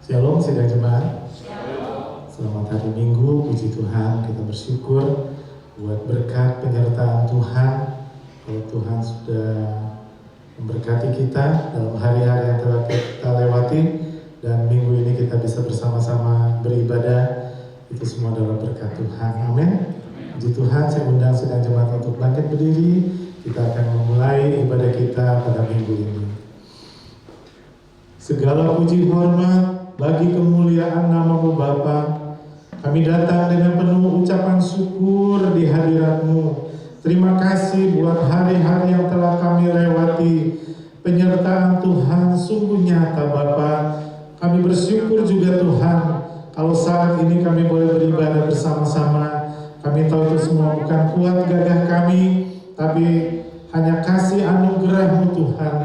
Shalom sidang jemaat. Selamat hari Minggu, puji Tuhan, kita bersyukur buat berkat penyertaan Tuhan. Kalau Tuhan sudah memberkati kita dalam hari-hari yang telah kita lewati, dan minggu ini kita bisa bersama-sama beribadah, itu semua dalam berkat Tuhan. Amin. Puji Tuhan, saya undang sidang jemaat untuk bangkit berdiri. Kita akan memulai ibadah kita pada minggu ini. Segala puji hormat bagi kemuliaan nama-Mu Bapa. Kami datang dengan penuh ucapan syukur di hadirat-Mu. Terima kasih buat hari-hari yang telah kami lewati. Penyertaan Tuhan sungguh nyata Bapa. Kami bersyukur juga Tuhan, kalau saat ini kami boleh beribadah bersama-sama. Kami tahu itu semua bukan kuat gagah kami, tapi hanya kasih anugerah-Mu Tuhan.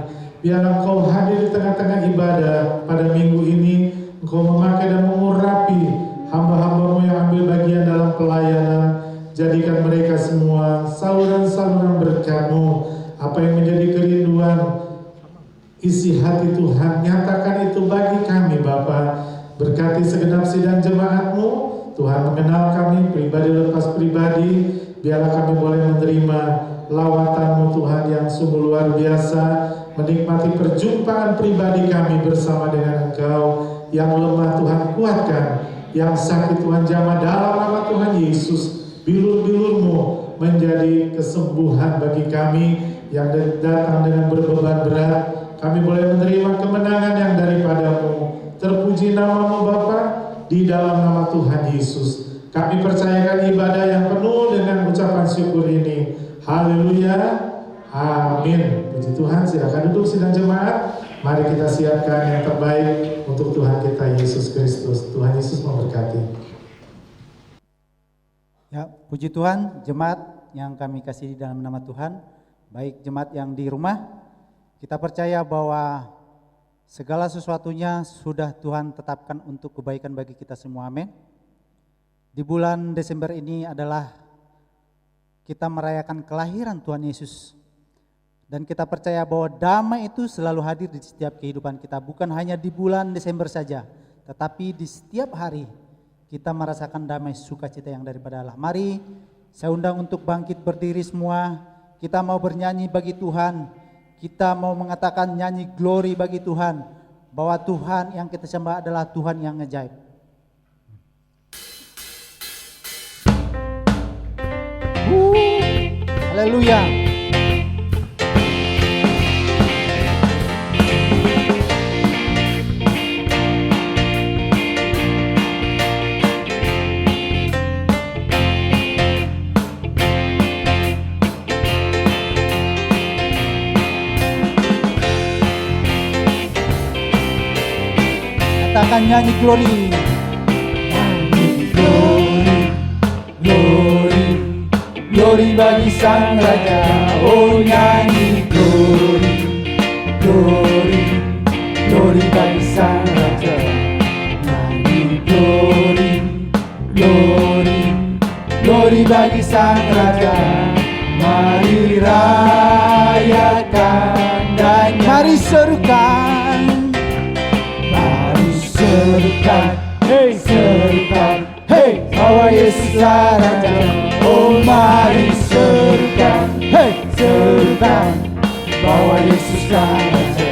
Biarlah Engkau hadir di tengah-tengah ibadah pada minggu ini. Engkau memakai dan mengurapi hamba-hamba-Mu yang ambil bagian dalam pelayanan. Jadikan mereka semua saluran-saluran berkat-Mu. Apa yang menjadi kerinduan isi hati Tuhan, nyatakan itu bagi kami Bapa. Berkati segenap sidang jemaat-Mu. Tuhan mengenal kami pribadi lepas pribadi. Biarlah kami boleh menerima lawatan-Mu Tuhan yang sungguh luar biasa. Menikmati perjumpaan pribadi kami bersama dengan Engkau. Yang lemah Tuhan kuatkan, yang sakit Tuhan jamah dalam nama Tuhan Yesus. Bilur-bilur-Mu menjadi kesembuhan bagi kami yang datang dengan berbeban berat. Kami boleh menerima kemenangan yang daripada-Mu. Terpuji nama-Mu Bapa, di dalam nama Tuhan Yesus. Kami percayakan ibadah yang penuh dengan ucapan syukur ini. Haleluya, amin. Puji Tuhan, silakan duduk sidang jemaat. Mari kita siapkan yang terbaik untuk Tuhan kita Yesus Kristus. Tuhan Yesus memberkati. Ya, puji Tuhan, jemaat yang kami kasih dalam nama Tuhan, baik jemaat yang di rumah, kita percaya bahwa segala sesuatunya sudah Tuhan tetapkan untuk kebaikan bagi kita semua, amin. Di bulan Desember ini adalah kita merayakan kelahiran Tuhan Yesus. Dan kita percaya bahwa damai itu selalu hadir di setiap kehidupan kita. Bukan hanya di bulan Desember saja, tetapi di setiap hari kita merasakan damai sukacita yang daripada Allah. Mari saya undang untuk bangkit berdiri semua. Kita mau bernyanyi bagi Tuhan. Kita mau mengatakan nyanyi glory bagi Tuhan. Bahwa Tuhan yang kita sembah adalah Tuhan yang ajaib. Haleluya. Katakan nyanyi glory. Nyanyi glory, glory, glory bagi Sang Raja. Oh nyanyi glory, glory, glory bagi Sang Raja. Nyanyi glory, glory, glory bagi Sang Raja. Mari rayakan dan Mari serukan. Serukan, hey serukan, hey bahwa Yesus Raja. Oh mari serukan, hey serukan, bahwa Yesus Raja.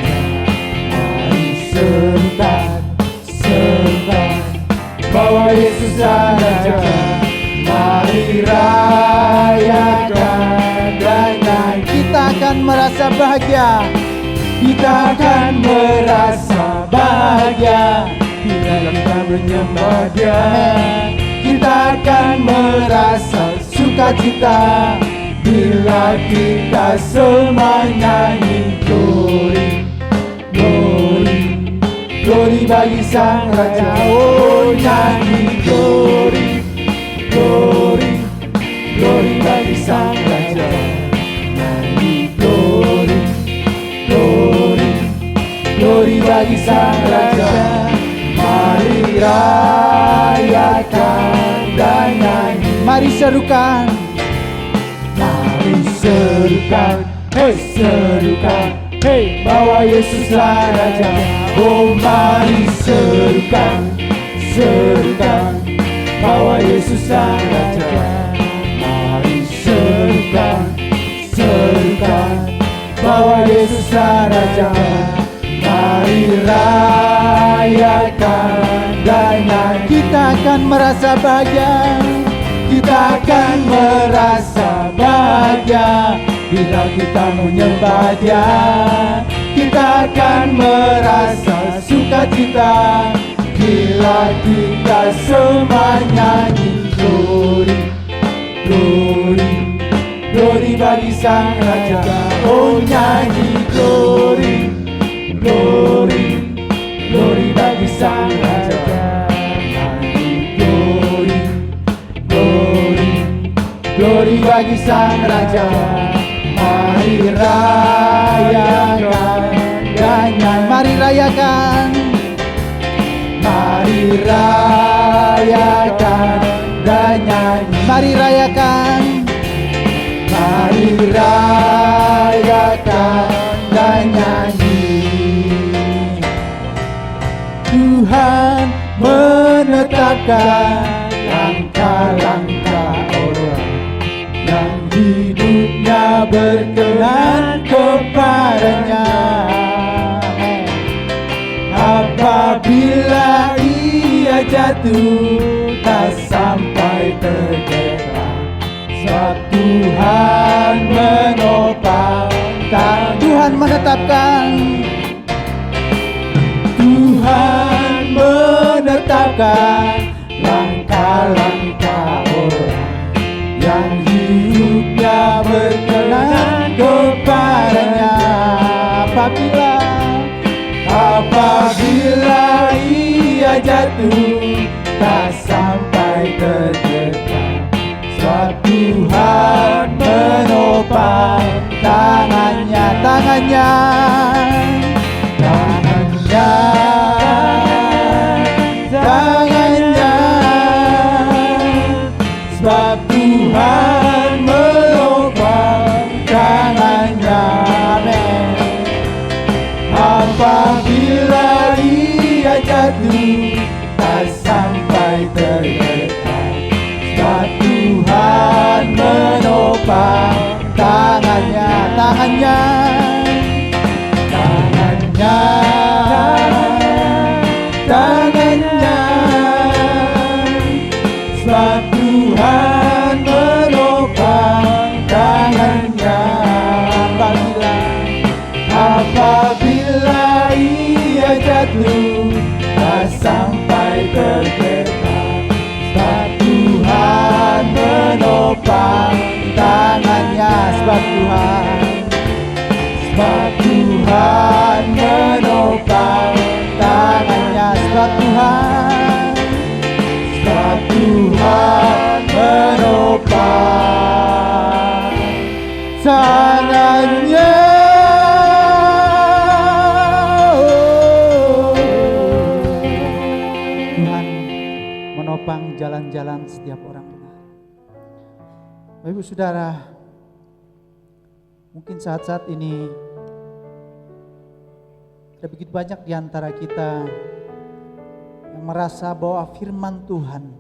Mari serukan, serukan, bahwa Yesus Raja. Mari rayakan dan naik. Kita akan merasa bahagia. Kita akan merasa bahagia bila kita menyembah Dia. Kita akan merasa sukacita bila kita semua nyanyi glory, glory, glory bagi Sang Raja. Oh nyanyi glory, glory, glory bagi Sang Raja. Nyanyi glory, glory, glory bagi Sang Raja. Mari rayakan dan nyanyi. Mari serukan. Mari serukan, hey serukan, Hey, bawa Yesuslah Raja. Oh mari serukan, serukan, bawa Yesuslah Raja. Mari serukan, serukan, bawa Yesuslah Raja. Mari rayakan dan nyanyi. Kita akan merasa bahagia, kita akan merasa bahagia bila kita menyembah Dia. Kita akan merasa sukacita bila kita semua nyanyi. Glory, glory, glory bagi Sang Raja. Oh nyanyi glory, glory, glory bagi Sang Raja. Nyanyi glory, glory, glory bagi Sang Raja. Mari rayakan dan nyanyi. Mari rayakan, Mari rayakan dan nyanyi. mari rayakan, Mari rayakan dan nyanyi. Tuhan menetapkan langkah-langkah orang yang hidupnya berkenan kepadanya. Apabila ia jatuh tak sampai tergeletak, sebab Tuhan menopang. Tuhan menetapkan, Tuhan menetapkan langkah-langkah orang yang hidupnya berkenan kepadanya. Apabila ia jatuh tak sampai tergeletak, sebab Tuhan menopang tangannya, tangannya, tangannya, tangannya, sebab Tuhan menopang tangannya. Amin. Apabila ia jatuh tak sampai tergeletak, sebab Tuhan menopang tangannya, tangannya, tangannya, tangannya, sebab Tuhan menopang tangannya. Apabila ia jatuh tak sampai tergeletak, sebab Tuhan menopang tangannya. Sebab Tuhan menopang tangannya. Sebab Tuhan menopang tangannya. Tuhan menopang jalan-jalan setiap orang benar. Bapak Ibu Saudara, mungkin saat-saat ini ada begitu banyak di antara kita yang merasa bahwa firman Tuhan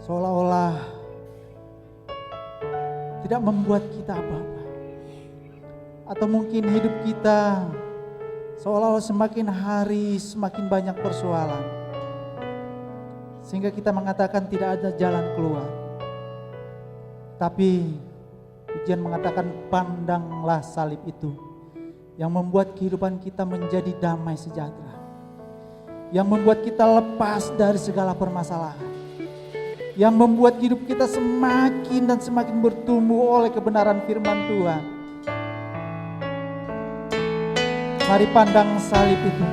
seolah-olah tidak membuat kita apa-apa. Atau mungkin hidup kita seolah-olah semakin hari semakin banyak persoalan, sehingga kita mengatakan tidak ada jalan keluar. Tapi pujian mengatakan pandanglah salib itu, yang membuat kehidupan kita menjadi damai sejahtera, yang membuat kita lepas dari segala permasalahan, yang membuat hidup kita semakin dan semakin bertumbuh oleh kebenaran firman Tuhan. Mari pandang salib itu.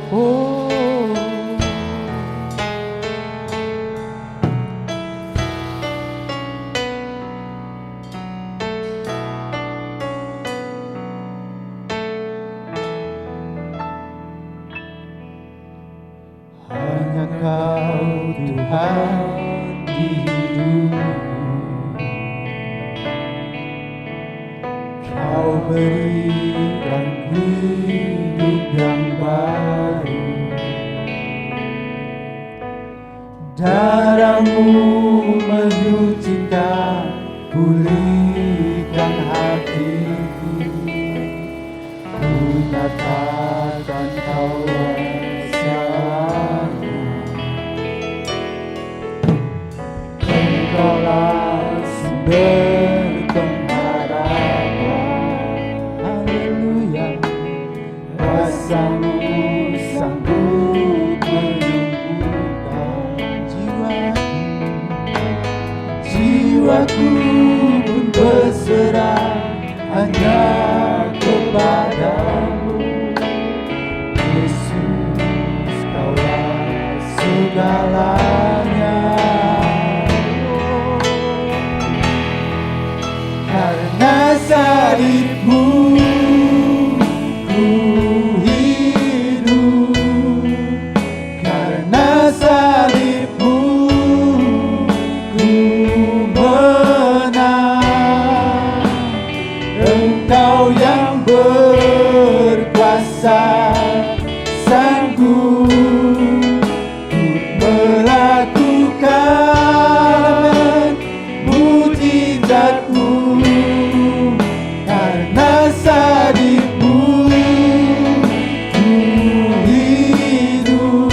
Oh, hanya Kau Tuhan di hidupku. berikan hidup yang baru. Darahmu menyucikan, pulihkan hatiku. Ku nyatakan kau kuasanya. Engkaulah sumber pengharapan. Haleluya. Kuasa-Mu sanggup menyembuhkan jiwaku pun berserah hanya kepadamu. Yesus, Kaulah segalanya. Karena salib-Mu ku hidup, karena salib-Mu ku menang. Engkau yang berkuasa, sanggup untuk melakukan mujizat-Mu. Karena salib-Mu ku hidup,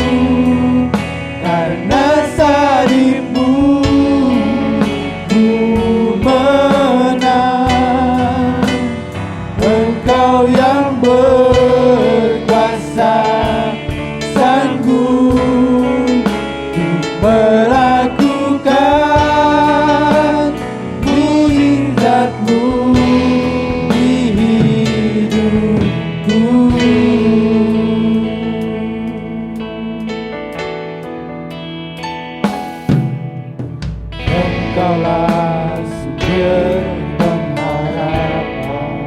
karena salib-Mu ku menang. Engkau yang berkuasa, sanggup untuk melakukan mujizat-Mu di hidupku. Engkaulah sumber pengharapan.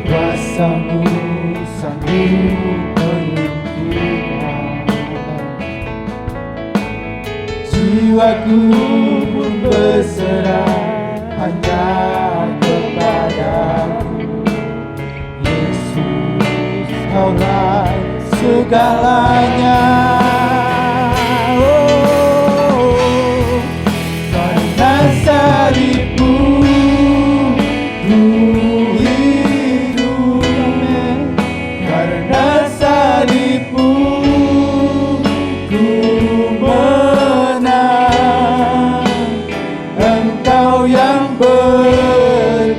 Kuasa-Mu sanggup menyembuhkan. Jiwaku pun berserah hanya kepadamu. Yesus, Kaulah segalanya. Oh, karena salib-Mu ku hidup, karena salib-Mu ku menang. Engkau yang berkuasa,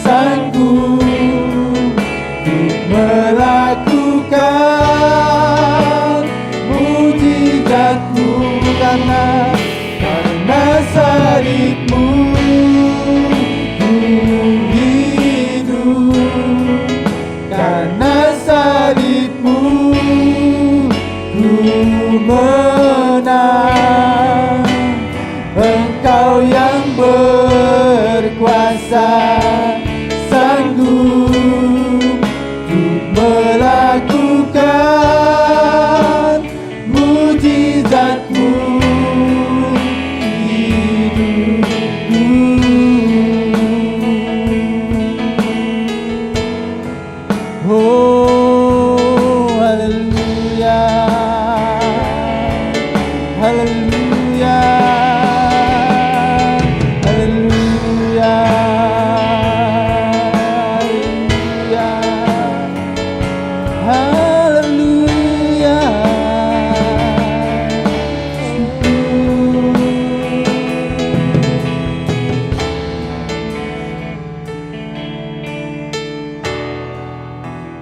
sanggup untuk melakukan mujizat-Mu. Karena salib-Mu ku hidup, karena salib-Mu ku menang. Engkau yang berkuasa, sanggup untuk melakukan mujizat-Mu di hidupku. Oh, haleluya, haleluya, haleluya, haleluya, haleluya.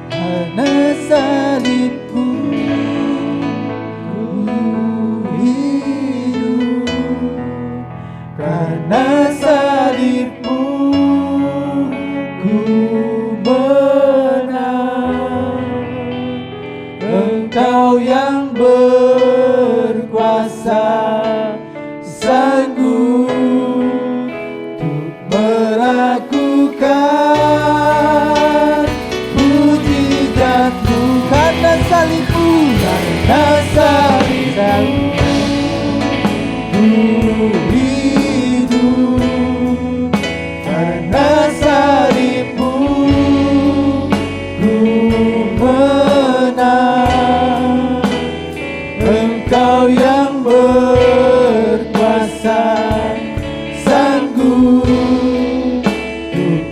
Karena salib-Mu ku hidup, karena salib-Mu ku menang. Engkau yang berkuasa, sanggup untuk melakukan mujizat-Mu. Karena salib-Mu, karena salib-Mu ku hidup,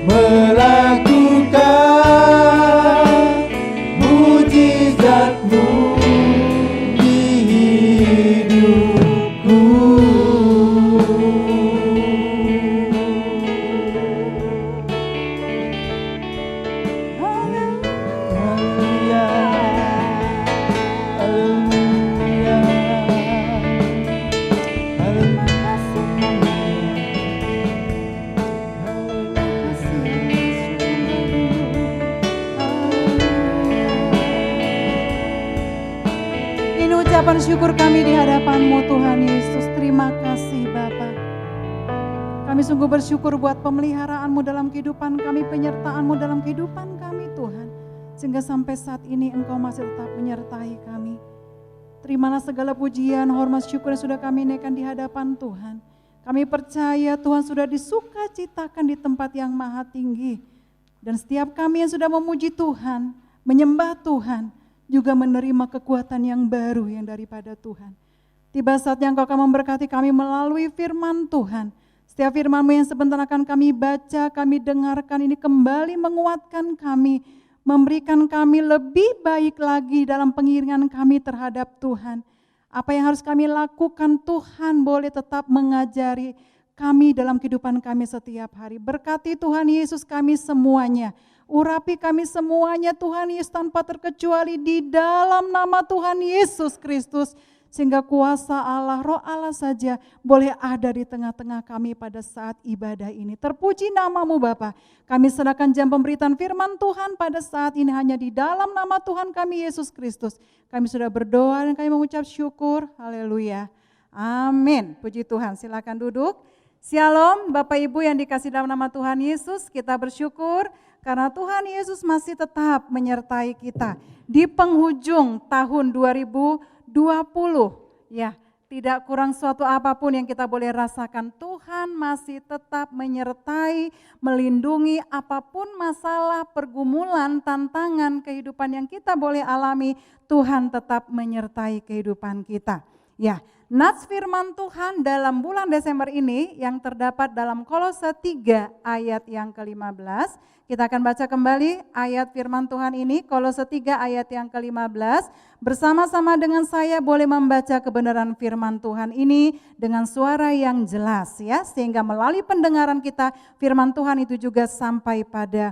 melakukan mujizat-Mu di hidupku. Haleluya, haleluya, Ini ucapan syukur kami di hadapan-Mu Tuhan Yesus. Terima kasih Bapa. Kami sungguh bersyukur buat pemeliharaan-Mu dalam kehidupan kami, penyertaan-Mu dalam kehidupan kami Tuhan. Sehingga sampai saat ini Engkau masih tetap menyertai kami. Terimalah segala pujian, hormat, syukur yang sudah kami naikkan di hadapan Tuhan. Kami percaya Tuhan sudah disukacitakan di tempat yang maha tinggi. Dan setiap kami yang sudah memuji Tuhan, menyembah Tuhan, juga menerima kekuatan yang baru yang daripada Tuhan. Tiba saatnya Engkau akan memberkati kami melalui firman Tuhan. Setiap firman-Mu yang sebentar akan kami baca, kami dengarkan, ini kembali menguatkan kami, memberikan kami lebih baik lagi dalam pengiringan kami terhadap Tuhan. Apa yang harus kami lakukan, Tuhan boleh tetap mengajari kami dalam kehidupan kami setiap hari. Berkati Tuhan Yesus kami semuanya. Urapi kami semuanya Tuhan Yesus tanpa terkecuali di dalam nama Tuhan Yesus Kristus. Sehingga kuasa Allah, roh Allah saja boleh ada di tengah-tengah kami pada saat ibadah ini. Terpuji nama-Mu Bapa. Kami serahkan jam pemberitaan firman Tuhan pada saat ini hanya di dalam nama Tuhan kami Yesus Kristus. Kami sudah berdoa dan kami mengucap syukur. Haleluya. Amin. Puji Tuhan. Silakan duduk. Shalom Bapak Ibu yang dikasih dalam nama Tuhan Yesus. Kita bersyukur karena Tuhan Yesus masih tetap menyertai kita di penghujung tahun 2020. Ya, tidak kurang suatu apapun yang kita boleh rasakan. Tuhan masih tetap menyertai, melindungi apapun masalah, pergumulan, tantangan kehidupan yang kita boleh alami. Tuhan tetap menyertai kehidupan kita. Ya, nats firman Tuhan dalam bulan Desember ini yang terdapat dalam Kolose 3 ayat yang ke-15. Kita akan baca kembali ayat firman Tuhan ini, Kolose 3 ayat yang ke-15. Bersama-sama dengan saya boleh membaca kebenaran firman Tuhan ini dengan suara yang jelas ya. Sehingga melalui pendengaran kita firman Tuhan itu juga sampai pada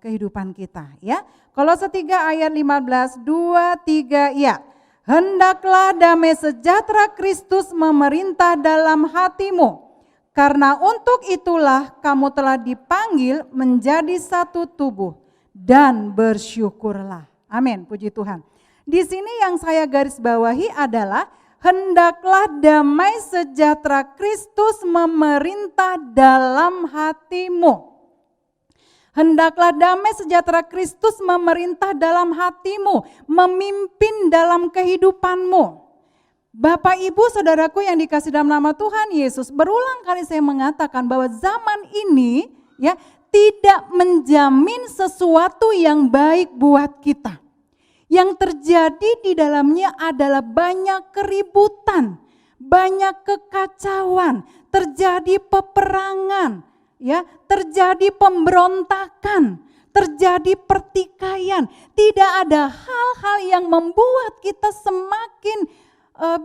kehidupan kita ya. Kolose 3 ayat 15, 2, 3 ya. Hendaklah damai sejahtera Kristus memerintah dalam hatimu. Karena untuk itulah kamu telah dipanggil menjadi satu tubuh dan bersyukurlah. Amin, puji Tuhan. Di sini yang saya garis bawahi adalah hendaklah damai sejahtera Kristus memerintah dalam hatimu. Hendaklah damai sejahtera Kristus memerintah dalam hatimu, memimpin dalam kehidupanmu. Bapak, Ibu, Saudaraku yang dikasih dalam nama Tuhan Yesus, berulang kali saya mengatakan bahwa zaman ini ya tidak menjamin sesuatu yang baik buat kita. Yang terjadi di dalamnya adalah banyak keributan, banyak kekacauan, terjadi peperangan, ya, terjadi pemberontakan, terjadi pertikaian. Tidak ada hal-hal yang membuat kita semakin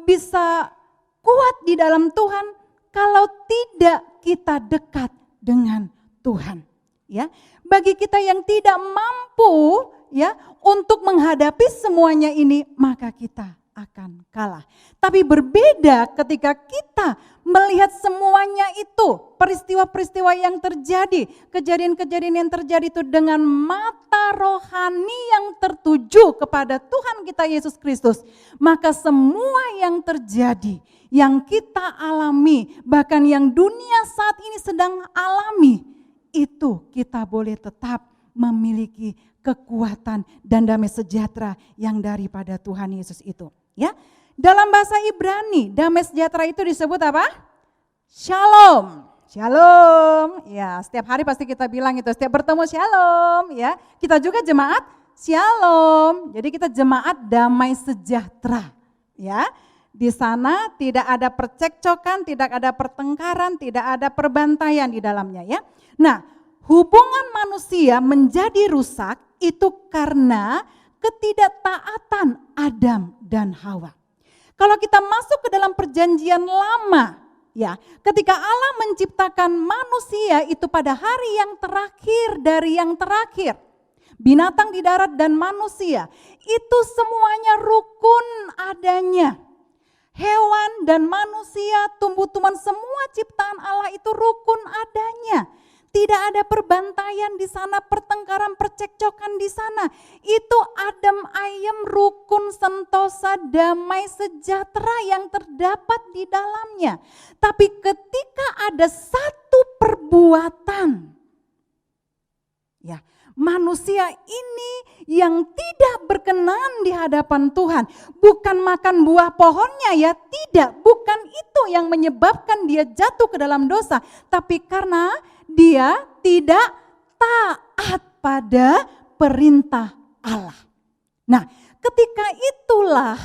bisa kuat di dalam Tuhan kalau tidak kita dekat dengan Tuhan. Ya, bagi kita yang tidak mampu ya untuk menghadapi semuanya ini, maka kita akan kalah. Tapi berbeda ketika kita melihat semuanya itu, peristiwa-peristiwa yang terjadi, kejadian-kejadian yang terjadi itu dengan mata rohani yang tertuju kepada Tuhan kita Yesus Kristus. Maka semua yang terjadi, yang kita alami, bahkan yang dunia saat ini sedang alami, itu kita boleh tetap memiliki kekuatan dan damai sejahtera yang daripada Tuhan Yesus itu. Ya, dalam bahasa Ibrani, damai sejahtera itu disebut apa? Shalom. Shalom. Ya, setiap hari pasti kita bilang itu, setiap bertemu shalom, ya. Kita juga jemaat shalom. Jadi kita jemaat damai sejahtera, ya. Di sana tidak ada percekcokan, tidak ada pertengkaran, tidak ada perbantaian di dalamnya ya. Nah, hubungan manusia menjadi rusak itu karena ketidaktaatan Adam dan Hawa. Kalau kita masuk ke dalam perjanjian lama, ya, ketika Allah menciptakan manusia itu pada hari yang terakhir dari yang terakhir, binatang di darat dan manusia, itu semuanya rukun adanya. Hewan dan manusia, tumbuh-tumbuhan, semua ciptaan Allah itu rukun adanya. Tidak ada perbantaian di sana, pertengkaran, percekcokan di sana. Itu adem ayem, rukun, sentosa, damai, sejahtera yang terdapat di dalamnya. Tapi ketika ada satu perbuatan, ya, manusia ini yang tidak berkenan di hadapan Tuhan, bukan makan buah pohonnya ya, tidak, bukan itu yang menyebabkan dia jatuh ke dalam dosa, tapi karena dia tidak taat pada perintah Allah. Nah, ketika itulah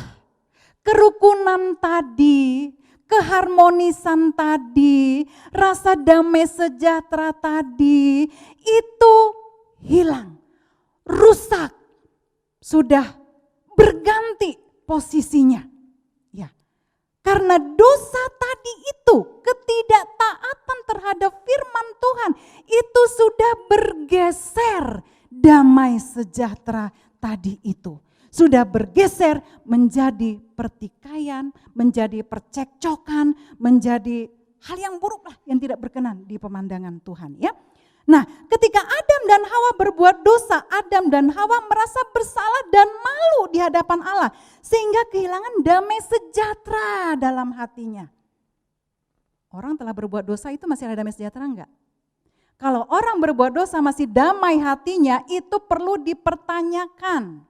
kerukunan tadi, keharmonisan tadi, rasa damai sejahtera tadi, itu hilang, rusak, sudah berganti posisinya. Ya, karena dosa tadi itu, ketidaktaatan terhadap firman Tuhan, itu sudah bergeser damai sejahtera tadi itu. Sudah bergeser menjadi pertikaian, menjadi percekcokan, menjadi hal yang buruk lah, yang tidak berkenan di pemandangan Tuhan ya. Nah, ketika Adam dan Hawa berbuat dosa, Adam dan Hawa merasa bersalah dan malu di hadapan Allah, sehingga kehilangan damai sejahtera dalam hatinya. Orang telah berbuat dosa itu masih ada damai sejahtera enggak? Kalau orang berbuat dosa masih damai hatinya, itu perlu dipertanyakan.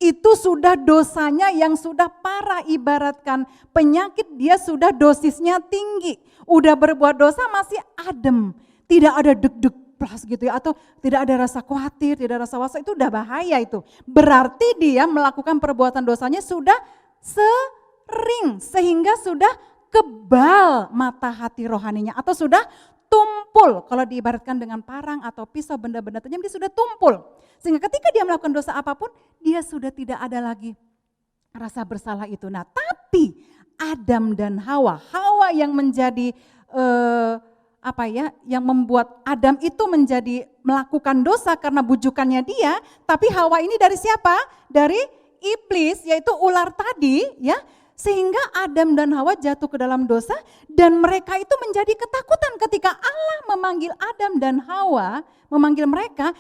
Itu sudah dosanya yang sudah parah, ibaratkan penyakit dia sudah dosisnya tinggi. Udah berbuat dosa masih adem, tidak ada deg-deg plus gitu ya, atau tidak ada rasa khawatir, tidak ada rasa was, itu udah bahaya itu. Berarti dia melakukan perbuatan dosanya sudah sering sehingga sudah kebal mata hati rohaninya, atau sudah tumpul. Kalau diibaratkan dengan parang atau pisau, benda-benda tajam, dia sudah tumpul. Sehingga ketika dia melakukan dosa apapun, dia sudah tidak ada lagi rasa bersalah itu. Nah, tapi Adam dan Hawa yang menjadi yang membuat Adam itu menjadi melakukan dosa karena bujukannya dia, tapi Hawa ini dari siapa? Dari iblis, yaitu ular tadi ya. Sehingga Adam dan Hawa jatuh ke dalam dosa dan mereka itu menjadi ketakutan ketika Allah memanggil Adam dan Hawa, memanggil mereka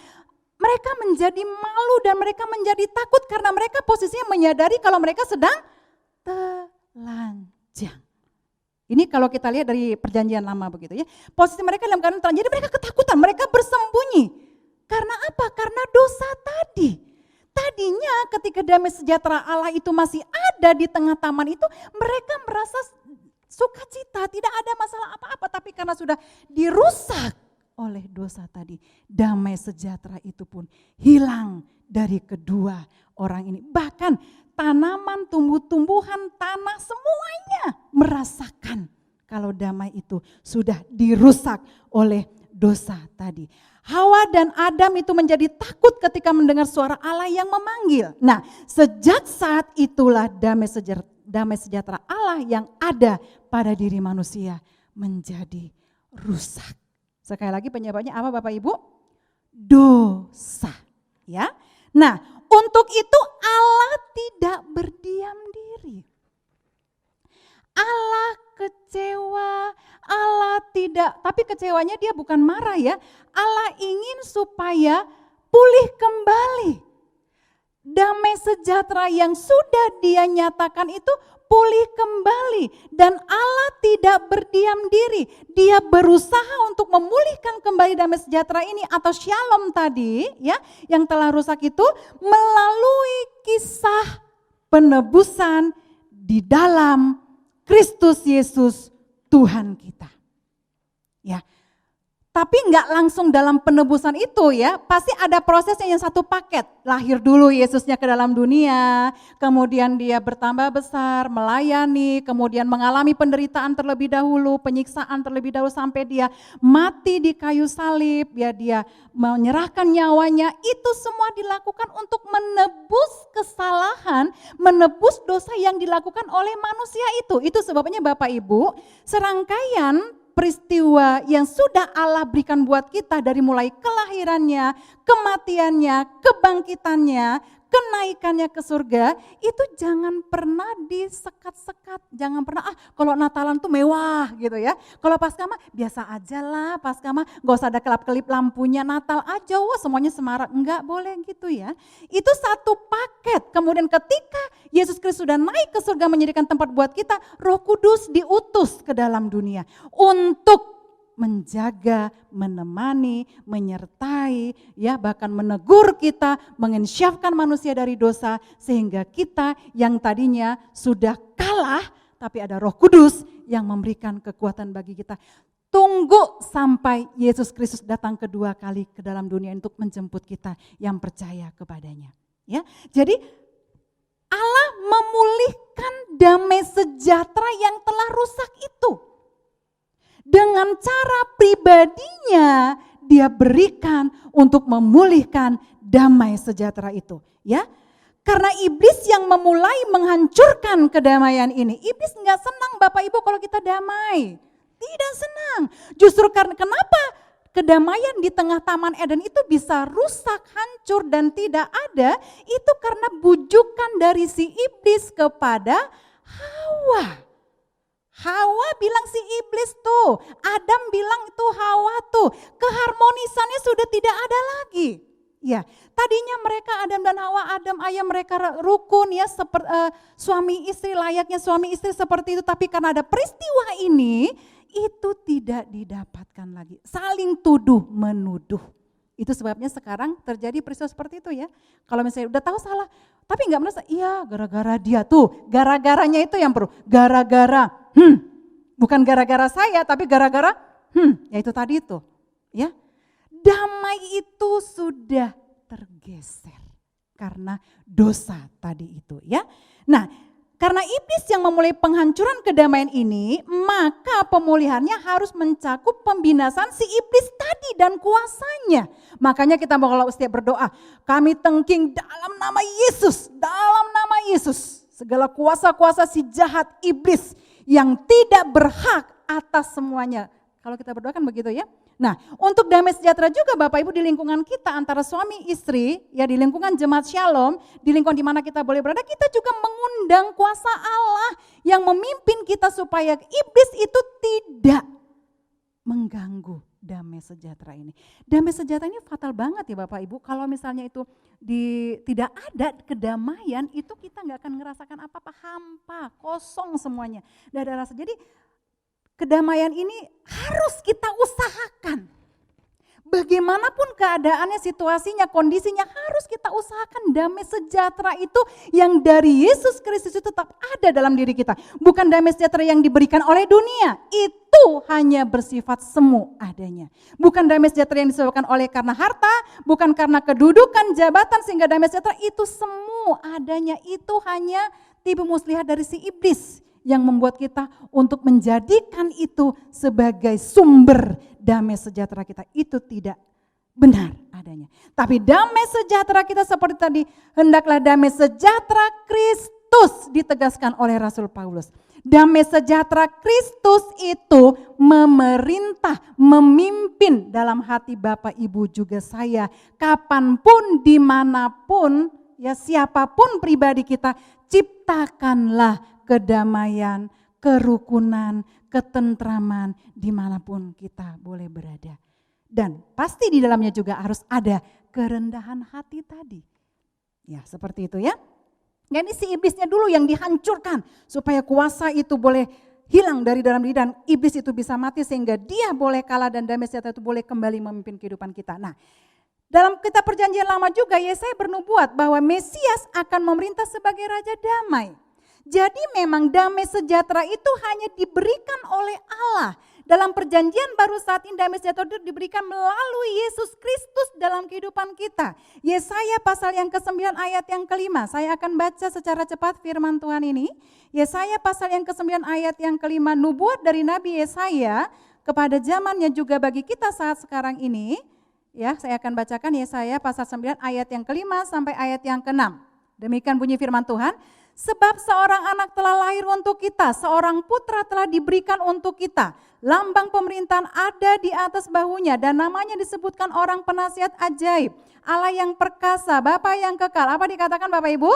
menjadi malu dan mereka menjadi takut karena mereka posisinya menyadari kalau mereka sedang telanjang. Ini kalau kita lihat dari perjanjian lama begitu ya. Posisi mereka dalam keadaan telanjang, jadi mereka ketakutan, mereka bersembunyi. Karena apa? Karena dosa tadi. Tadinya ketika damai sejahtera Allah itu masih ada di tengah taman itu, mereka merasa sukacita, tidak ada masalah apa-apa. Tapi karena sudah dirusak oleh dosa tadi, damai sejahtera itu pun hilang dari kedua orang ini. Bahkan tanaman, tumbuh-tumbuhan, tanah semuanya merasakan kalau damai itu sudah dirusak oleh dosa tadi. Hawa dan Adam itu menjadi takut ketika mendengar suara Allah yang memanggil. Nah, sejak saat itulah damai sejahtera Allah yang ada pada diri manusia menjadi rusak. Sekali lagi penyebabnya apa Bapak Ibu? Dosa. Ya. Nah, untuk itu Allah tidak berdiam diri. Allah kecewa, Allah tidak, tapi kecewanya dia bukan marah ya. Allah ingin supaya pulih kembali. Damai sejahtera yang sudah dia nyatakan itu pulih kembali. Dan Allah tidak berdiam diri. Dia berusaha untuk memulihkan kembali damai sejahtera ini atau shalom tadi ya, yang telah rusak itu melalui kisah penebusan di dalam Kristus Yesus Tuhan kita. Ya. Tapi nggak langsung dalam penebusan itu ya, pasti ada prosesnya yang satu paket. Lahir dulu Yesusnya ke dalam dunia, kemudian dia bertambah besar, melayani, kemudian mengalami penderitaan terlebih dahulu, penyiksaan terlebih dahulu sampai dia mati di kayu salib, ya dia menyerahkan nyawanya. Itu semua dilakukan untuk menebus kesalahan, menebus dosa yang dilakukan oleh manusia itu. Itu sebabnya Bapak Ibu, serangkaian peristiwa yang sudah Allah berikan buat kita dari mulai kelahirannya, kematiannya, kebangkitannya, kenaikannya ke surga, itu jangan pernah disekat-sekat, jangan pernah kalau Natalan tuh mewah gitu ya. Kalau Paskah mah biasa aja lah, Paskah mah gak usah ada kelap-kelip lampunya, Natal aja, wah semuanya semarak, enggak boleh gitu ya. Itu satu paket, kemudian ketika Yesus Kristus sudah naik ke surga menyediakan tempat buat kita, Roh Kudus diutus ke dalam dunia untuk menjaga, menemani, menyertai, ya bahkan menegur kita, menginsyafkan manusia dari dosa sehingga kita yang tadinya sudah kalah, tapi ada Roh Kudus yang memberikan kekuatan bagi kita. Tunggu sampai Yesus Kristus datang kedua kali ke dalam dunia untuk menjemput kita yang percaya kepadanya. Ya, jadi Allah memulihkan damai sejahtera yang telah rusak itu. Dengan cara pribadinya dia berikan untuk memulihkan damai sejahtera itu, ya. Karena iblis yang memulai menghancurkan kedamaian ini. Iblis enggak senang Bapak Ibu kalau kita damai. Tidak senang. Justru karena kenapa kedamaian di tengah Taman Eden itu bisa rusak, hancur dan tidak ada, itu karena bujukan dari si iblis kepada Hawa. Hawa bilang si iblis tuh, Adam bilang itu Hawa tuh, keharmonisannya sudah tidak ada lagi. Ya, tadinya mereka Adam dan Hawa, Adam ayah mereka rukun ya, suami istri layaknya suami istri seperti itu, tapi karena ada peristiwa ini, itu tidak didapatkan lagi. Saling tuduh menuduh. Itu sebabnya sekarang terjadi peristiwa seperti itu ya. Kalau misalnya udah tahu salah, tapi nggak merasa, iya gara-gara dia tuh, gara-garanya itu yang perlu, gara-gara. Bukan gara-gara saya, tapi gara-gara ya itu tadi itu, ya. Damai itu sudah tergeser karena dosa tadi itu, ya. Nah, karena iblis yang memulai penghancuran kedamaian ini, maka pemulihannya harus mencakup pembinasan si iblis tadi dan kuasanya. Makanya kita mau kalau setiap berdoa, kami tengking dalam nama Yesus, dalam nama Yesus. Segala kuasa-kuasa si jahat iblis yang tidak berhak atas semuanya. Kalau kita berdoa kan begitu ya. Nah, untuk damai sejahtera juga Bapak Ibu di lingkungan kita antara suami istri, ya di lingkungan jemaat Shalom, di lingkungan di mana kita boleh berada, kita juga mengundang kuasa Allah yang memimpin kita supaya iblis itu tidak mengganggu damai sejahtera ini. Damai sejahtera ini fatal banget ya Bapak Ibu. Kalau misalnya itu tidak ada kedamaian, itu kita nggak akan ngerasakan apa-apa, hampa, kosong semuanya. Nggak ada rasa. Jadi kedamaian ini harus kita usahakan. Bagaimanapun keadaannya, situasinya, kondisinya harus kita usahakan damai sejahtera itu yang dari Yesus Kristus itu tetap ada dalam diri kita. Bukan damai sejahtera yang diberikan oleh dunia, itu hanya bersifat semu adanya. Bukan damai sejahtera yang disebabkan oleh karena harta, bukan karena kedudukan, jabatan sehingga damai sejahtera itu semu adanya. Itu hanya tipu muslihat dari si iblis yang membuat kita untuk menjadikan itu sebagai sumber damai sejahtera kita. Itu tidak benar adanya. Tapi damai sejahtera kita seperti tadi, hendaklah damai sejahtera Kristus ditegaskan oleh Rasul Paulus. Damai sejahtera Kristus itu memerintah, memimpin dalam hati Bapak Ibu juga saya. Kapanpun, dimanapun, ya siapapun pribadi kita, ciptakanlah kedamaian, kerukunan, ketentraman dimanapun kita boleh berada. Dan pasti di dalamnya juga harus ada kerendahan hati tadi. Ya seperti itu ya. Jadi si iblisnya dulu yang dihancurkan supaya kuasa itu boleh hilang dari dalam diri dan iblis itu bisa mati sehingga dia boleh kalah dan damai sejahtera itu boleh kembali memimpin kehidupan kita. Nah, dalam kitab Perjanjian Lama juga Yesaya bernubuat bahwa Mesias akan memerintah sebagai Raja Damai. Jadi memang damai sejahtera itu hanya diberikan oleh Allah Dalam perjanjian baru saat ini damai sejahtera itu diberikan melalui Yesus Kristus dalam kehidupan kita. Yesaya pasal yang ke-9 ayat yang ke-5. Saya akan baca secara cepat firman Tuhan ini. Yesaya pasal yang ke-9 ayat yang ke-5. Nubuat dari Nabi Yesaya kepada zamannya juga bagi kita saat sekarang ini. Ya, saya akan bacakan Yesaya pasal 9 ayat yang ke-5 sampai ayat yang ke-6. Demikian bunyi firman Tuhan. Sebab seorang anak telah lahir untuk kita, seorang putra telah diberikan untuk kita. Lambang pemerintahan ada di atas bahunya dan namanya disebutkan orang penasihat ajaib. Allah yang perkasa, Bapa yang kekal. Apa dikatakan Bapak Ibu?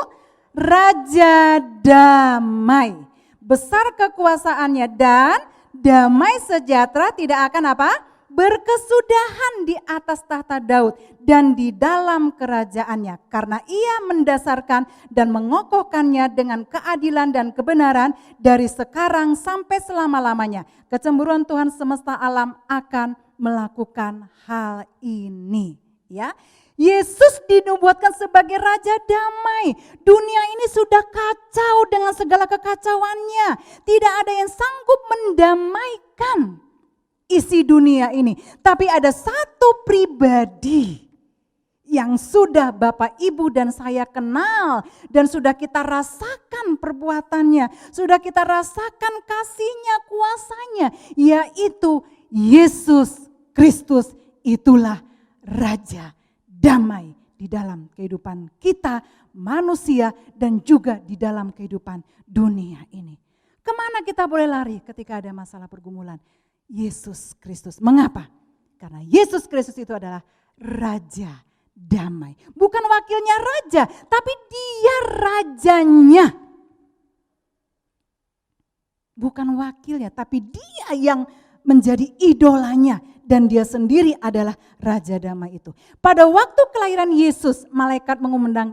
Raja damai. Besar kekuasaannya dan damai sejahtera tidak akan apa? Berkesudahan di atas tahta Daud dan di dalam kerajaannya, karena ia mendasarkan dan mengokohkannya dengan keadilan dan kebenaran dari sekarang sampai selama-lamanya. Kecemburuan Tuhan semesta alam akan melakukan hal ini. Ya, Yesus dinubuatkan sebagai Raja Damai. Dunia ini sudah kacau dengan segala kekacauannya. Tidak ada yang sanggup mendamaikan isi dunia ini. Tapi ada satu pribadi yang sudah Bapak, Ibu dan saya kenal dan sudah kita rasakan perbuatannya, sudah kita rasakan kasihnya, kuasanya, yaitu Yesus Kristus. Itulah Raja Damai di dalam kehidupan kita manusia dan juga di dalam kehidupan dunia ini. Kemana kita boleh lari ketika ada masalah pergumulan? Yesus Kristus. Mengapa? Karena Yesus Kristus itu adalah Raja Damai. Bukan wakilnya raja, tapi dia rajanya. Bukan wakilnya, tapi dia yang menjadi idolanya. Dan dia sendiri adalah Raja Damai itu. Pada waktu kelahiran Yesus, malaikat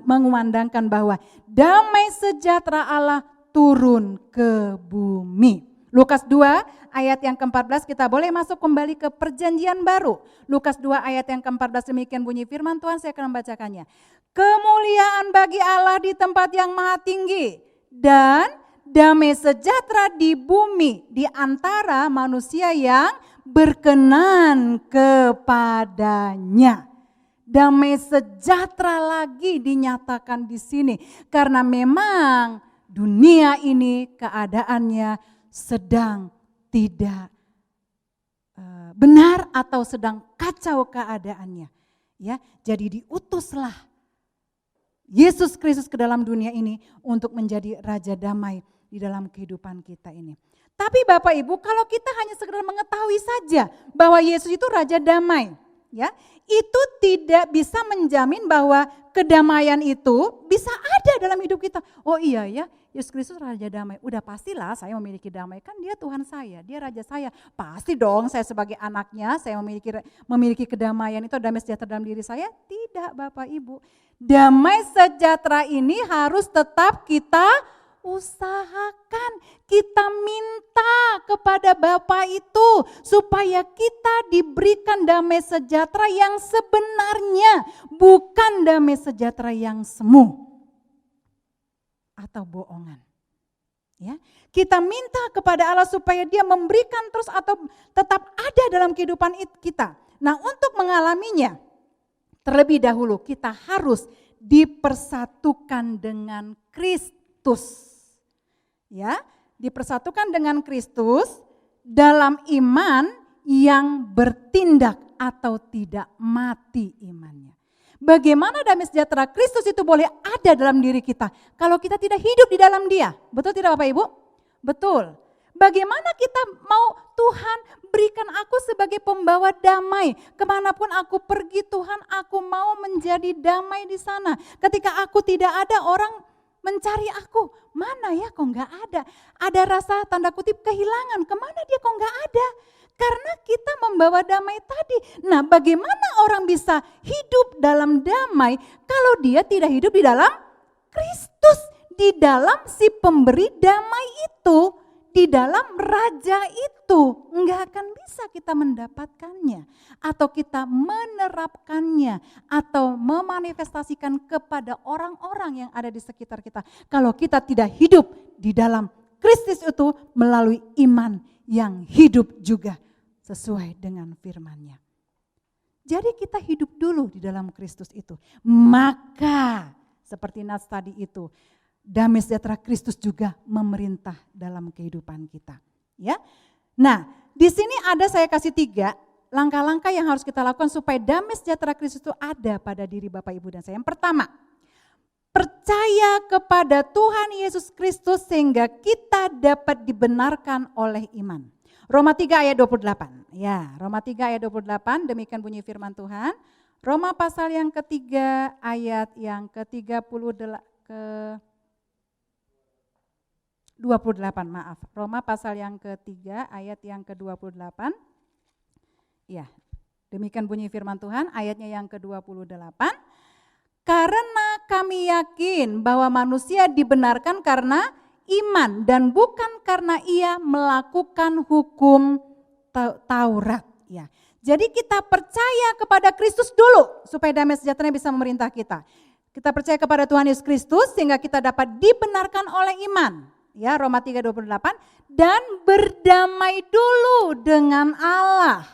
mengumandangkan bahwa damai sejahtera Allah turun ke bumi. Lukas 2 ayat yang ke-14 kita boleh masuk kembali ke perjanjian baru. Lukas 2 ayat yang ke-14 demikian bunyi firman Tuhan, saya akan membacakannya. Kemuliaan bagi Allah di tempat yang maha tinggi dan damai sejahtera di bumi di antara manusia yang berkenan kepadanya. Damai sejahtera lagi dinyatakan di sini karena memang dunia ini keadaannya sedang tidak benar atau sedang kacau keadaannya. Ya, jadi diutuslah Yesus Kristus ke dalam dunia ini untuk menjadi Raja Damai di dalam kehidupan kita ini. Tapi Bapak Ibu, kalau kita hanya sekedar mengetahui saja bahwa Yesus itu Raja Damai, ya, itu tidak bisa menjamin bahwa kedamaian itu bisa ada dalam hidup kita. Oh iya ya, Yesus Kristus Raja Damai. Udah pastilah saya memiliki damai, kan dia Tuhan saya, dia Raja saya. Pasti dong saya sebagai anaknya, saya memiliki kedamaian itu, damai sejahtera dalam diri saya. Tidak Bapak Ibu, damai sejahtera ini harus tetap kita usahakan, kita minta kepada Bapa itu supaya kita diberikan damai sejahtera yang sebenarnya, bukan damai sejahtera yang semu atau bohongan. Ya, kita minta kepada Allah supaya Dia memberikan terus atau tetap ada dalam kehidupan kita. Nah, untuk mengalaminya terlebih dahulu kita harus dipersatukan dengan Kristus. Ya, dipersatukan dengan Kristus dalam iman yang bertindak atau tidak mati imannya. Bagaimana damai sejahtera Kristus itu boleh ada dalam diri kita kalau kita tidak hidup di dalam Dia? Betul tidak Bapak Ibu? Betul. Bagaimana kita mau Tuhan berikan aku sebagai pembawa damai. Kemanapun aku pergi Tuhan, aku mau menjadi damai di sana. Ketika aku tidak ada, orang mencari aku, mana ya kok nggak ada. Ada rasa tanda kutip kehilangan, kemana dia kok nggak ada. Karena kita membawa damai tadi. Nah, bagaimana orang bisa hidup dalam damai kalau dia tidak hidup di dalam Kristus, di dalam si pemberi damai itu, di dalam Raja itu. Enggak akan bisa kita mendapatkannya atau kita menerapkannya atau memanifestasikan kepada orang-orang yang ada di sekitar kita kalau kita tidak hidup di dalam Kristus itu melalui iman yang hidup juga sesuai dengan firman-Nya. Jadi kita hidup dulu di dalam Kristus itu. Maka seperti nas tadi itu, damai sejahtera Kristus juga memerintah dalam kehidupan kita. Ya, nah di sini saya kasih 3 langkah-langkah yang harus kita lakukan supaya damai sejahtera Kristus itu ada pada diri Bapak, Ibu, dan saya. Yang pertama, percaya kepada Tuhan Yesus Kristus sehingga kita dapat dibenarkan oleh iman. Roma 3 ayat 28. Ya, Roma 3 ayat 28, demikian bunyi firman Tuhan. Roma pasal yang ketiga ayat yang ke-28, maaf. Roma pasal yang ketiga ayat yang ke-28. Ya, demikian bunyi firman Tuhan, ayatnya yang ke-28. Karena kami yakin bahwa manusia dibenarkan karena iman dan bukan karena ia melakukan hukum Taurat. Ya, jadi kita percaya kepada Kristus dulu supaya damai sejahtera bisa memerintah kita. Kita percaya kepada Tuhan Yesus Kristus sehingga kita dapat dibenarkan oleh iman. Ya, Roma 3:28, dan berdamai dulu dengan Allah.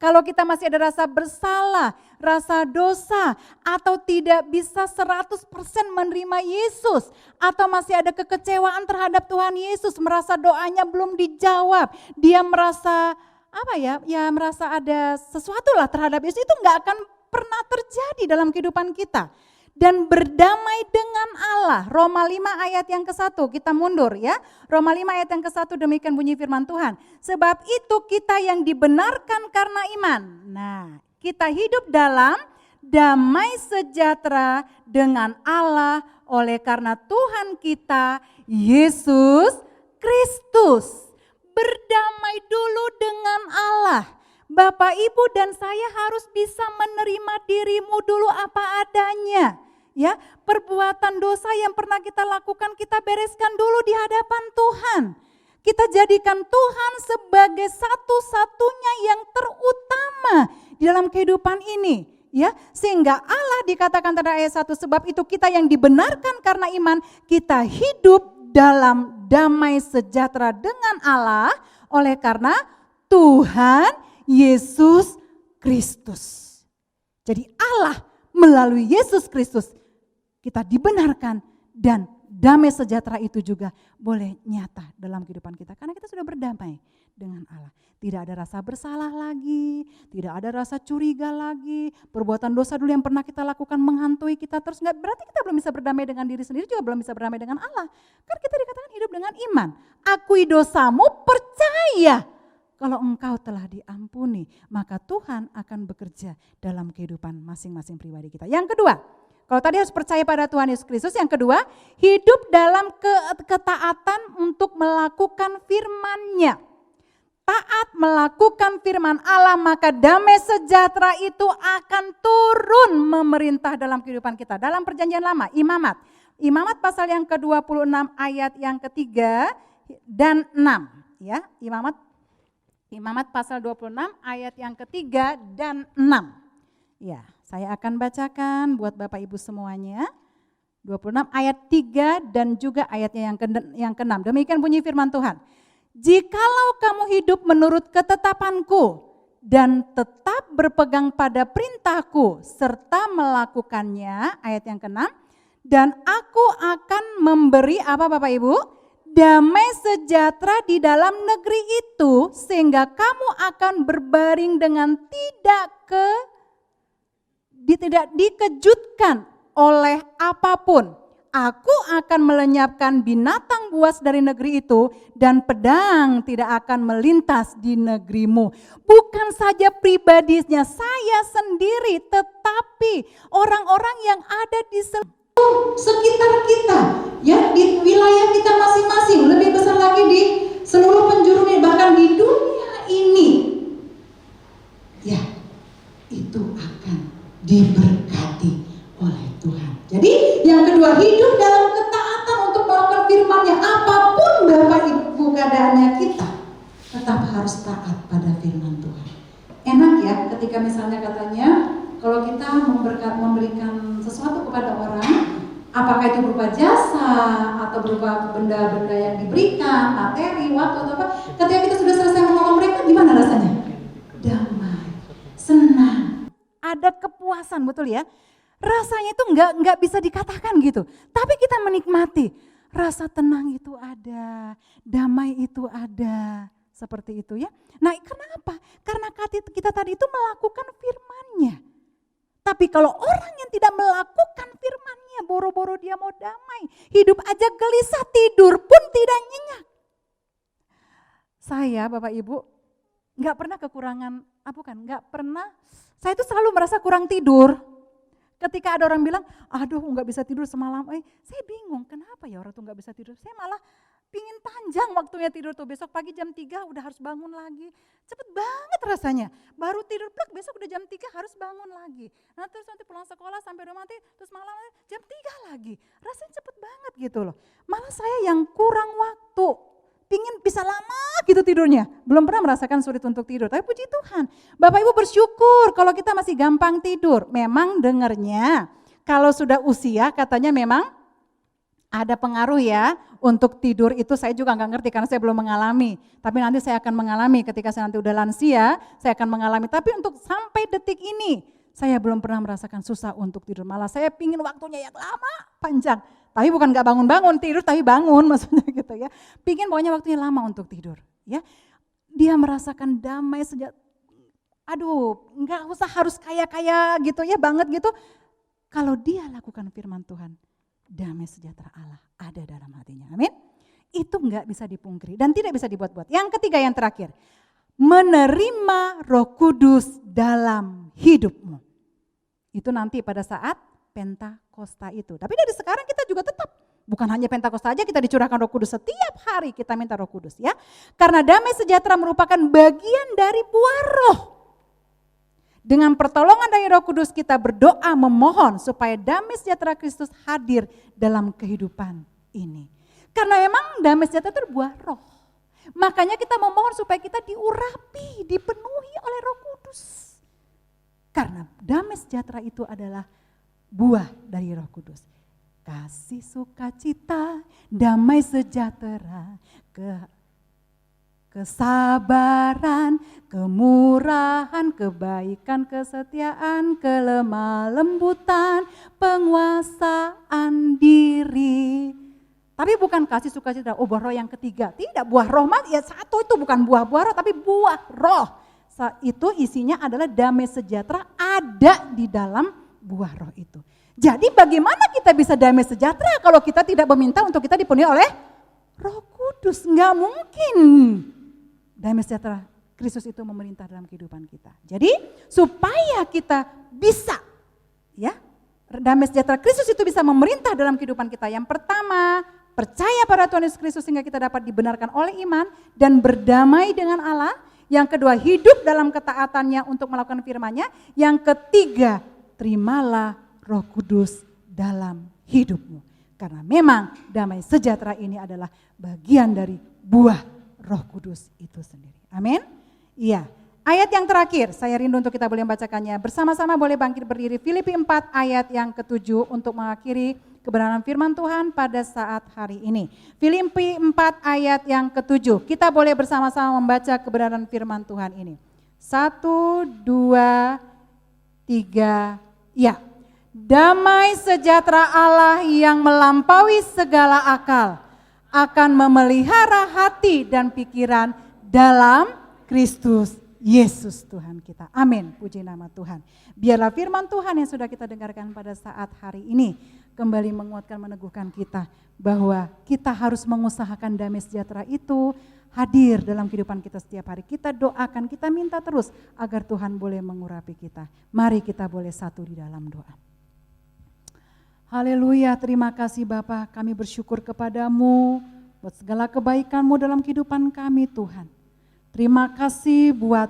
Kalau kita masih ada rasa bersalah, rasa dosa, atau tidak bisa 100% menerima Yesus, atau masih ada kekecewaan terhadap Tuhan Yesus, merasa doanya belum dijawab, dia merasa merasa ada sesuatu lah terhadap Yesus, itu nggak akan pernah terjadi dalam kehidupan kita. Dan berdamai dengan Allah. Roma 5 ayat yang ke-1, kita mundur ya. Roma 5 ayat yang ke-1, demikian bunyi firman Tuhan. Sebab itu kita yang dibenarkan karena iman. Nah, kita hidup dalam damai sejahtera dengan Allah oleh karena Tuhan kita Yesus Kristus. Berdamai dulu dengan Allah. Bapak, Ibu, dan saya harus bisa menerima dirimu dulu apa adanya. Ya, perbuatan dosa yang pernah kita lakukan kita bereskan dulu di hadapan Tuhan. Kita jadikan Tuhan sebagai satu-satunya yang terutama di dalam kehidupan ini. Ya, sehingga Allah dikatakan pada ayat 1, sebab itu kita yang dibenarkan karena iman, kita hidup dalam damai sejahtera dengan Allah oleh karena Tuhan Yesus Kristus. Jadi Allah melalui Yesus Kristus kita dibenarkan dan damai sejahtera itu juga boleh nyata dalam kehidupan kita. Karena kita sudah berdamai dengan Allah. Tidak ada rasa bersalah lagi, tidak ada rasa curiga lagi. Perbuatan dosa dulu yang pernah kita lakukan menghantui kita terus. Nggak berarti kita belum bisa berdamai dengan diri sendiri, juga belum bisa berdamai dengan Allah. Karena kita dikatakan hidup dengan iman. Akui dosamu, percaya. Kalau engkau telah diampuni, maka Tuhan akan bekerja dalam kehidupan masing-masing pribadi kita. Yang kedua, kalau tadi harus percaya pada Tuhan Yesus Kristus. Yang kedua, hidup dalam ketaatan untuk melakukan firman-Nya. Taat melakukan firman Allah, maka damai sejahtera itu akan turun memerintah dalam kehidupan kita. Dalam perjanjian lama, Imamat pasal yang ke-26 ayat yang ke-3 dan 6. Ya, Imamat pasal 26 ayat yang ke-3 dan 6. Ya, saya akan bacakan buat Bapak Ibu semuanya. 26 ayat 3 dan juga ayatnya yang ke-6. Demikian bunyi firman Tuhan. Jikalau kamu hidup menurut ketetapanku dan tetap berpegang pada perintahku serta melakukannya, ayat yang ke-6, dan aku akan memberi apa Bapak Ibu? Damai sejahtera di dalam negeri itu sehingga kamu akan berbaring dengan tidak dikejutkan oleh apapun. Aku akan melenyapkan binatang buas dari negeri itu dan pedang tidak akan melintas di negerimu. Bukan saja pribadinya saya sendiri, tetapi orang-orang yang ada di sekitar kita, ya, di wilayah kita masing-masing, lebih besar lagi di seluruh penjuru ini, bahkan di dunia ini, ya, itu akan diberkati oleh Tuhan. Jadi yang kedua, hidup dalam ketaatan untuk melakukan firman-Nya. Apapun Bapak Ibu keadaannya, kita tetap harus taat pada firman Tuhan. Enak ya ketika misalnya katanya kalau kita memberikan sesuatu kepada orang, Apakah itu berupa jasa atau berupa benda-benda yang diberikan, materi, waktu atau apa? Ketika kita sudah selesai menolong mereka, gimana rasanya? Damai, senang, ada kepuasan, betul ya? Rasanya itu nggak bisa dikatakan gitu. Tapi kita menikmati, rasa tenang itu ada, damai itu ada, seperti itu ya. Nah, kenapa? Karena kita tadi itu melakukan firman-Nya. Tapi kalau orang yang tidak melakukan firman-Nya, boro-boro dia mau damai, hidup aja gelisah, tidur pun tidak nyenyak. Saya, Bapak Ibu, nggak pernah kekurangan, nggak pernah, saya itu selalu merasa kurang tidur. Ketika ada orang bilang, aduh nggak bisa tidur semalam, saya bingung, kenapa ya orang tuh nggak bisa tidur? Saya malah pingin panjang waktunya tidur tuh, besok pagi jam 3 udah harus bangun lagi. Cepet banget rasanya, baru tidur plek besok udah jam 3 harus bangun lagi. Nah terus nanti pulang sekolah sampai rumah nanti, terus malam jam 3 lagi. Rasanya cepet banget gitu loh. Malah saya yang kurang waktu, pingin bisa lama gitu tidurnya. Belum pernah merasakan sulit untuk tidur, tapi puji Tuhan. Bapak Ibu bersyukur kalau kita masih gampang tidur. Memang dengernya kalau sudah usia katanya memang ada pengaruh ya untuk tidur itu, saya juga nggak ngerti karena saya belum mengalami. Tapi nanti saya akan mengalami ketika saya nanti udah lansia, saya akan mengalami. Tapi untuk sampai detik ini, saya belum pernah merasakan susah untuk tidur. Malah saya pingin waktunya yang lama, panjang. Tapi bukan nggak bangun-bangun, tidur tapi bangun maksudnya gitu ya. Pingin pokoknya waktunya lama untuk tidur. Ya, dia merasakan damai sejak, nggak usah harus kaya-kaya gitu ya banget gitu. Kalau dia lakukan firman Tuhan, damai sejahtera Allah ada dalam hatinya. Amin. Itu enggak bisa dipungkiri dan tidak bisa dibuat-buat. Yang ketiga, yang terakhir, menerima Roh Kudus dalam hidupmu. Itu nanti pada saat Pentakosta itu. Tapi dari sekarang kita juga tetap, bukan hanya Pentakosta aja kita dicurahkan Roh Kudus, setiap hari kita minta Roh Kudus ya. Karena damai sejahtera merupakan bagian dari buah roh. Dengan pertolongan dari Roh Kudus kita berdoa memohon supaya damai sejahtera Kristus hadir dalam kehidupan ini. Karena memang damai sejahtera itu buah roh. Makanya kita memohon supaya kita diurapi, dipenuhi oleh Roh Kudus. Karena damai sejahtera itu adalah buah dari Roh Kudus. Kasih, sukacita, damai sejahtera, kesabaran, kemurahan, kebaikan, kesetiaan, kelemah lembutan, penguasaan diri. Tapi bukan kasih sukacita, buah roh yang ketiga. Tidak, buah roh ya satu itu bukan buah roh tapi buah roh. Itu isinya adalah damai sejahtera ada di dalam buah roh itu. Jadi bagaimana kita bisa damai sejahtera kalau kita tidak meminta untuk kita dipenuhi oleh Roh Kudus? Enggak mungkin. Damai sejahtera Kristus itu memerintah dalam kehidupan kita. Jadi supaya kita bisa ya, damai sejahtera Kristus itu bisa memerintah dalam kehidupan kita. Yang pertama, percaya pada Tuhan Yesus Kristus sehingga kita dapat dibenarkan oleh iman dan berdamai dengan Allah. Yang kedua, hidup dalam ketaatannya untuk melakukan firman-Nya. Yang ketiga, terimalah Roh Kudus dalam hidupmu. Karena memang damai sejahtera ini adalah bagian dari buah Roh Kudus itu sendiri. Amin. Iya. Ayat yang terakhir, saya rindu untuk kita boleh membacakannya. Bersama-sama boleh bangkit berdiri. Filipi 4 ayat yang ke-7 untuk mengakhiri kebenaran firman Tuhan pada saat hari ini. Filipi 4 ayat yang ke-7. Kita boleh bersama-sama membaca kebenaran firman Tuhan ini. 1, 2, 3, ya. Damai sejahtera Allah yang melampaui segala akal akan memelihara hati dan pikiran dalam Kristus Yesus Tuhan kita. Amin, puji nama Tuhan. Biarlah firman Tuhan yang sudah kita dengarkan pada saat hari ini kembali menguatkan, meneguhkan kita bahwa kita harus mengusahakan damai sejahtera itu hadir dalam kehidupan kita setiap hari. Kita doakan, kita minta terus agar Tuhan boleh mengurapi kita. Mari kita boleh satu di dalam doa. Haleluya, terima kasih Bapa, kami bersyukur kepadamu buat segala kebaikan-Mu dalam kehidupan kami Tuhan. Terima kasih buat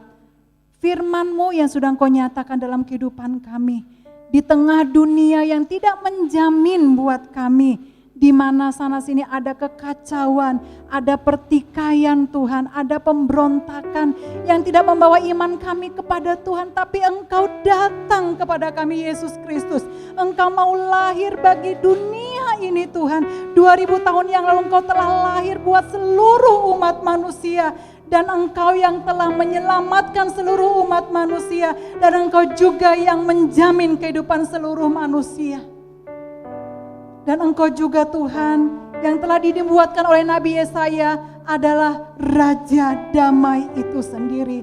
firman-Mu yang sudah Engkau nyatakan dalam kehidupan kami. Di tengah dunia yang tidak menjamin buat kami, di mana sana sini ada kekacauan, ada pertikaian Tuhan, ada pemberontakan yang tidak membawa iman kami kepada Tuhan, tapi Engkau datang kepada kami Yesus Kristus. Engkau mau lahir bagi dunia ini Tuhan. 2000 tahun yang lalu Engkau telah lahir buat seluruh umat manusia. Dan Engkau yang telah menyelamatkan seluruh umat manusia. Dan Engkau juga yang menjamin kehidupan seluruh manusia. Dan Engkau juga Tuhan yang telah dibuatkan oleh Nabi Yesaya adalah Raja Damai itu sendiri.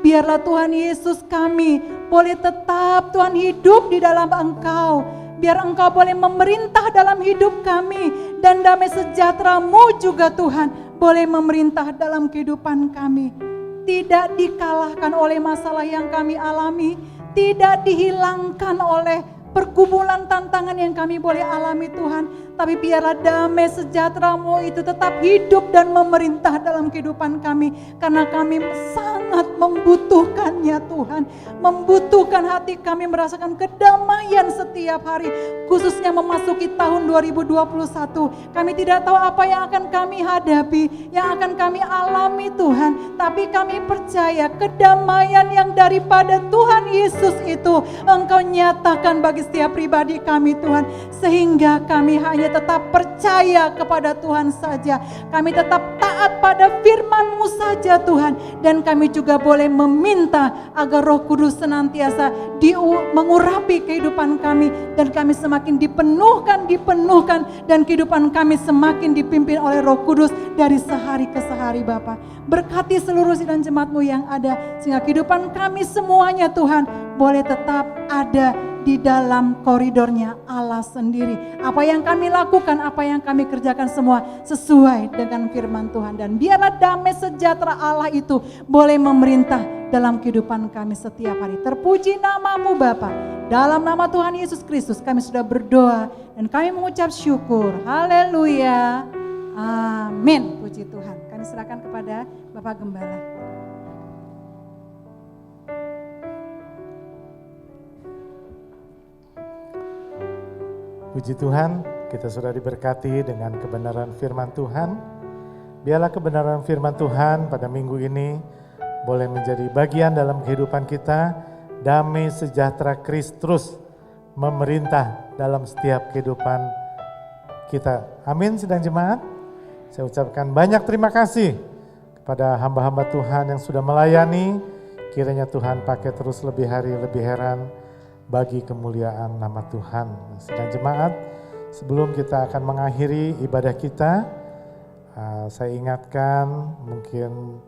Biarlah Tuhan Yesus kami boleh tetap Tuhan hidup di dalam Engkau. Biar Engkau boleh memerintah dalam hidup kami. Dan damai sejahtera-Mu juga Tuhan boleh memerintah dalam kehidupan kami. Tidak dikalahkan oleh masalah yang kami alami. Tidak dihilangkan oleh pergumulan tantangan yang kami boleh alami Tuhan. Tapi biarlah damai sejahtera-Mu itu tetap hidup dan memerintah dalam kehidupan kami. Karena kami sangat membutuhkannya Tuhan. Membutuhkan hati kami merasakan kedamaian setiap hari. Khususnya memasuki tahun 2021. Kami tidak tahu apa yang akan kami hadapi. Yang akan kami alami Tuhan. Tapi kami percaya kedamaian yang daripada Tuhan Yesus itu Engkau nyatakan bagi setiap pribadi kami Tuhan. Sehingga kami hanya tetap percaya kepada Tuhan saja. Kami tetap taat pada firman-Mu saja Tuhan. Dan kami juga boleh meminta agar Roh Kudus senantiasa mengurapi kehidupan kami. Dan kami semakin dipenuhkan. Dan kehidupan kami semakin dipimpin oleh Roh Kudus dari sehari ke sehari Bapa. Berkati seluruh sidang jemaat-Mu yang ada. Sehingga kehidupan kami semuanya Tuhan boleh tetap ada di dalam koridornya Allah sendiri. Apa yang kami lakukan, apa yang kami kerjakan semua sesuai dengan firman Tuhan. Dan biarlah damai sejahtera Allah itu boleh memerintah dalam kehidupan kami setiap hari. Terpuji nama-Mu Bapa. Dalam nama Tuhan Yesus Kristus kami sudah berdoa dan kami mengucap syukur. Haleluya. Amin. Puji Tuhan. Kami serahkan kepada Bapak Gembala. Puji Tuhan, kita sudah diberkati dengan kebenaran firman Tuhan. Biarlah kebenaran firman Tuhan pada minggu ini boleh menjadi bagian dalam kehidupan kita. Damai sejahtera Kristus memerintah dalam setiap kehidupan kita. Amin, sidang jemaat. Saya ucapkan banyak terima kasih kepada hamba-hamba Tuhan yang sudah melayani. Kiranya Tuhan pakai terus lebih hari lebih heran bagi kemuliaan nama Tuhan. Sidang jemaat, sebelum kita akan mengakhiri ibadah kita, saya ingatkan mungkin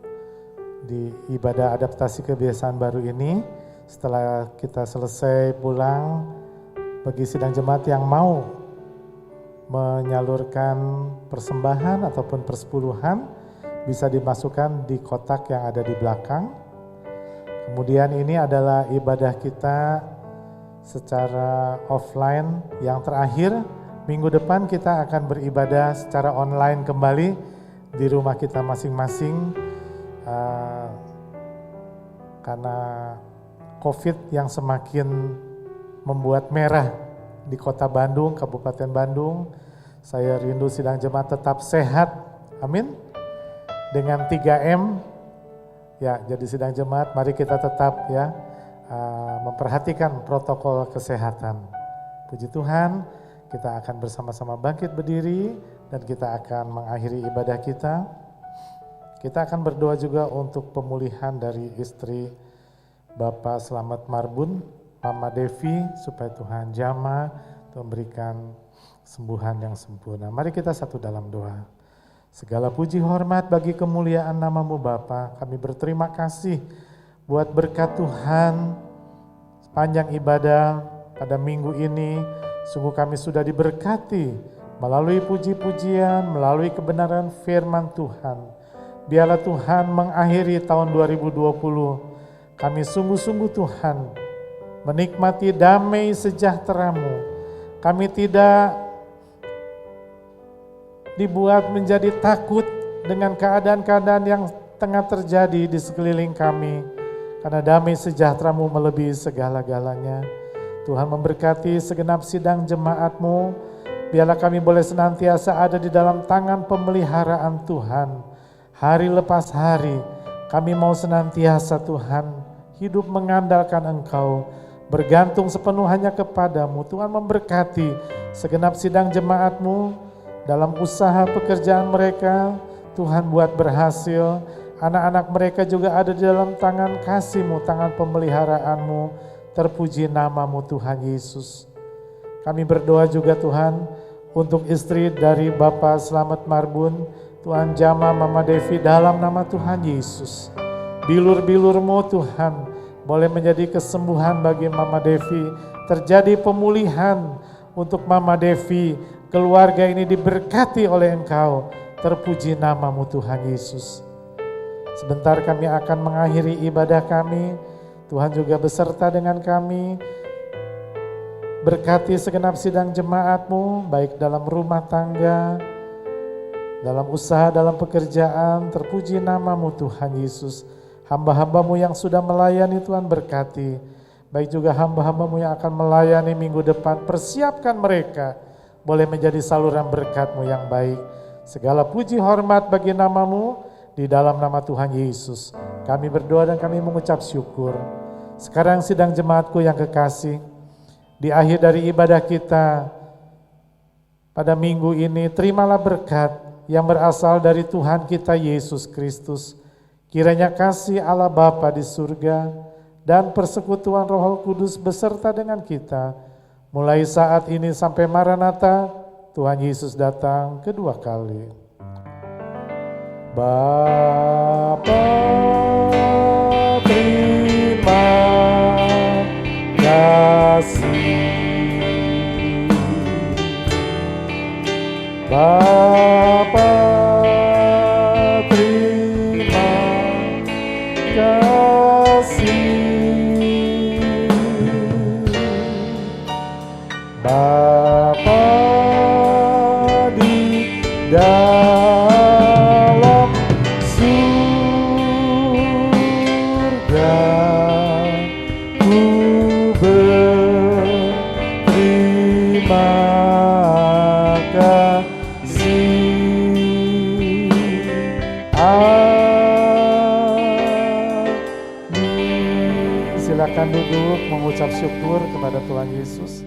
di ibadah adaptasi kebiasaan baru ini, setelah kita selesai pulang, bagi sidang jemaat yang mau menyalurkan persembahan ataupun persepuluhan, bisa dimasukkan di kotak yang ada di belakang. Kemudian ini adalah ibadah kita secara offline yang terakhir. Minggu depan kita akan beribadah secara online kembali di rumah kita masing-masing karena COVID yang semakin membuat merah di kota Bandung, Kabupaten Bandung. Saya rindu sidang jemaat tetap sehat, amin, dengan 3M. Ya, jadi sidang jemaat mari kita tetap ya memperhatikan protokol kesehatan. Puji Tuhan, kita akan bersama-sama bangkit berdiri dan kita akan mengakhiri ibadah kita. Kita akan berdoa juga untuk pemulihan dari istri Bapak Slamet Marbun, Mama Devi, supaya Tuhan jamah memberikan sembuhan yang sempurna. Mari kita satu dalam doa. Segala puji hormat bagi kemuliaan nama-Mu Bapa. Kami berterima kasih buat berkat Tuhan sepanjang ibadah pada minggu ini. Sungguh kami sudah diberkati melalui puji-pujian, melalui kebenaran firman Tuhan. Biarlah Tuhan mengakhiri tahun 2020. Kami sungguh-sungguh Tuhan menikmati damai sejahtera-Mu. Kami tidak dibuat menjadi takut dengan keadaan-keadaan yang tengah terjadi di sekeliling kami. Karena damai sejahtera-Mu melebihi segala-galanya. Tuhan memberkati segenap sidang jemaat-Mu. Biarlah kami boleh senantiasa ada di dalam tangan pemeliharaan Tuhan. Hari lepas hari kami mau senantiasa Tuhan hidup mengandalkan Engkau. Bergantung sepenuhnya kepadamu. Tuhan memberkati segenap sidang jemaat-Mu dalam usaha pekerjaan mereka. Tuhan buat berhasil, anak-anak mereka juga ada di dalam tangan kasih-Mu, tangan pemeliharaan-Mu. Terpuji nama-Mu Tuhan Yesus. Kami berdoa juga Tuhan untuk istri dari Bapak Slamet Marbun, Tuhan jamah Mama Devi dalam nama Tuhan Yesus. Bilur-bilur-Mu Tuhan boleh menjadi kesembuhan bagi Mama Devi, terjadi pemulihan untuk Mama Devi, keluarga ini diberkati oleh Engkau. Terpuji nama-Mu Tuhan Yesus. Sebentar kami akan mengakhiri ibadah kami. Tuhan juga beserta dengan kami. Berkati segenap sidang jemaat-Mu, baik dalam rumah tangga, dalam usaha, dalam pekerjaan. Terpuji nama-Mu Tuhan Yesus. Hamba-hamba-Mu yang sudah melayani Tuhan berkati. Baik juga hamba-hamba-Mu yang akan melayani minggu depan. Persiapkan mereka boleh menjadi saluran berkat-Mu yang baik. Segala puji hormat bagi nama-Mu di dalam nama Tuhan Yesus. Kami berdoa dan kami mengucap syukur. Sekarang sidang jemaatku yang kekasih, di akhir dari ibadah kita pada minggu ini, terimalah berkat yang berasal dari Tuhan kita Yesus Kristus. Kiranya kasih Allah Bapa di surga dan persekutuan Roh Kudus beserta dengan kita, mulai saat ini sampai Maranatha, Tuhan Yesus datang kedua kali. Bapa, terima kasih. Bapa, terima kasih. Bapa di dalam surga, ku berterima kasih. Amin. Silakan duduk mengucap syukur kepada Tuhan Yesus.